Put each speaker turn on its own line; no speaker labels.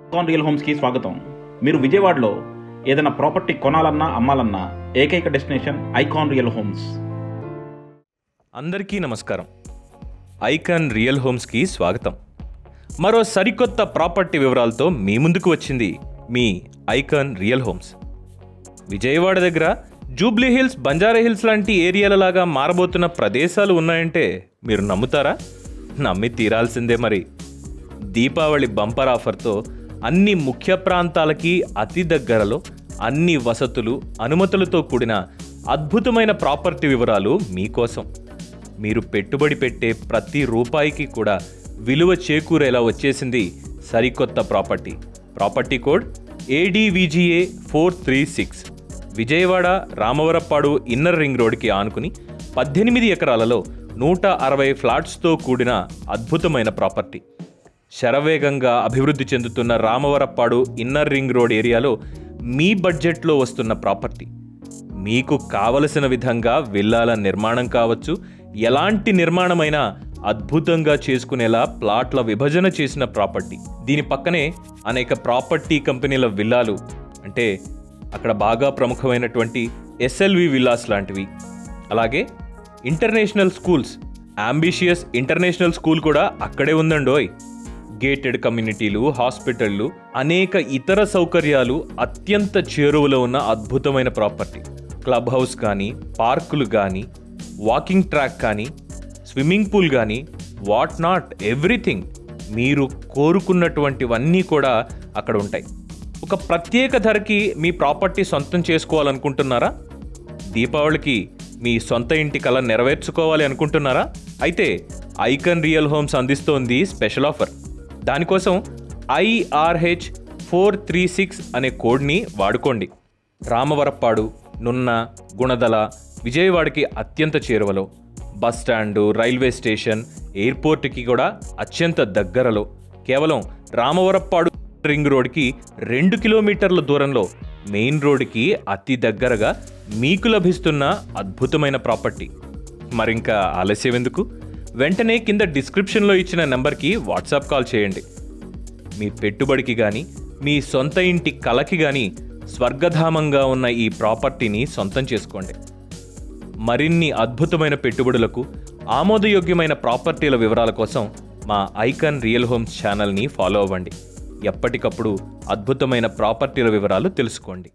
Icon real హోమ్స్కి స్వాగతం. మీరు విజయవాడలో ఏదైనా ప్రాపర్టీ కొనాలన్నా అమ్మాలన్నా ఏకైక డెస్టినేషన్ ఐకాన్ రియల్ హోమ్స్.
అందరికీ నమస్కారం. ఐకాన్ రియల్ హోమ్స్కి స్వాగతం. మరో సరికొత్త ప్రాపర్టీ వివరాలతో మీ ముందుకు వచ్చింది మీ ఐకాన్ రియల్ హోమ్స్. విజయవాడ దగ్గర జూబ్లీ హిల్స్, బంజారా హిల్స్ లాంటి ఏరియాలలాగా మారబోతున్న ప్రదేశాలు ఉన్నాయంటే మీరు నమ్ముతారా? నమ్మి తీరాల్సిందే. మరి దీపావళి బంపర్ ఆఫర్తో అన్ని ముఖ్య ప్రాంతాలకి అతి దగ్గరలో అన్ని వసతులు, అనుమతులతో కూడిన అద్భుతమైన ప్రాపర్టీ వివరాలు మీకోసం. మీరు పెట్టుబడి పెట్టే ప్రతి రూపాయికి కూడా విలువ చేకూరేలా వచ్చేసింది సరికొత్త property code ADVGA 436. Vijayawada Ramavarappadu inner ring రోడ్కి ఆనుకుని 18 ఎకరాలలో 160 ఫ్లాట్స్తో కూడిన అద్భుతమైన ప్రాపర్టీ. శరవేగంగా అభివృద్ధి చెందుతున్న రామవరప్పాడు ఇన్నర్ రింగ్ రోడ్ ఏరియాలో మీ బడ్జెట్లో వస్తున్న ప్రాపర్టీ. మీకు కావలసిన విధంగా విల్లాల నిర్మాణం కావచ్చు, ఎలాంటి నిర్మాణమైనా అద్భుతంగా చేసుకునేలా ప్లాట్ల విభజన చేసిన ప్రాపర్టీ. దీని పక్కనే అనేక ప్రాపర్టీ కంపెనీల విల్లాలు, అంటే అక్కడ బాగా ప్రముఖమైనటువంటి SLV విల్లాస్ లాంటివి, అలాగే international schools, ambitious international school కూడా అక్కడే ఉందండోయ్. గేటెడ్ కమ్యూనిటీలు, హాస్పిటళ్ళు, అనేక ఇతర సౌకర్యాలు అత్యంత చేరువలో ఉన్న అద్భుతమైన ప్రాపర్టీ. క్లబ్ హౌస్ కానీ, పార్కులు కానీ, వాకింగ్ ట్రాక్ కానీ, స్విమ్మింగ్ పూల్ కానీ, వాట్ నాట్ ఎవ్రీథింగ్ మీరు కోరుకున్నటువంటివన్నీ కూడా అక్కడ ఉంటాయి. ఒక ప్రత్యేక ధరకి మీ ప్రాపర్టీ సొంతం చేసుకోవాలనుకుంటున్నారా? దీపావళికి మీ సొంత ఇంటి కల నెరవేర్చుకోవాలి అనుకుంటున్నారా? అయితే ఐకాన్ రియల్ హోమ్స్ అందిస్తోంది స్పెషల్ ఆఫర్. దానికోసం IRH 436 అనే కోడ్ని వాడుకోండి. రామవరప్పాడు, నున్న, గుణదల, విజయవాడకి అత్యంత చేరువలో, బస్ స్టాండు, రైల్వే స్టేషన్, ఎయిర్పోర్ట్కి కూడా అత్యంత దగ్గరలో, కేవలం రామవరప్పాడు రింగ్ రోడ్కి 2 కిలోమీటర్ల దూరంలో, మెయిన్ రోడ్కి అతి దగ్గరగా మీకు లభిస్తున్న అద్భుతమైన ప్రాపర్టీ. మరింకా ఆలస్యం ఎందుకు? వెంటనే కింద డిస్క్రిప్షన్లో ఇచ్చిన నెంబర్కి వాట్సాప్ కాల్ చేయండి. మీ పెట్టుబడికి కానీ, మీ సొంత ఇంటి కలకి కానీ స్వర్గధామంగా ఉన్న ఈ ప్రాపర్టీని సొంతం చేసుకోండి. మరిన్ని అద్భుతమైన పెట్టుబడులకు, ఆమోదయోగ్యమైన ప్రాపర్టీల వివరాల కోసం మా ఐకాన్ రియల్ హోమ్స్ ఛానల్ని ఫాలో అవ్వండి. ఎప్పటికప్పుడు అద్భుతమైన ప్రాపర్టీల వివరాలు తెలుసుకోండి.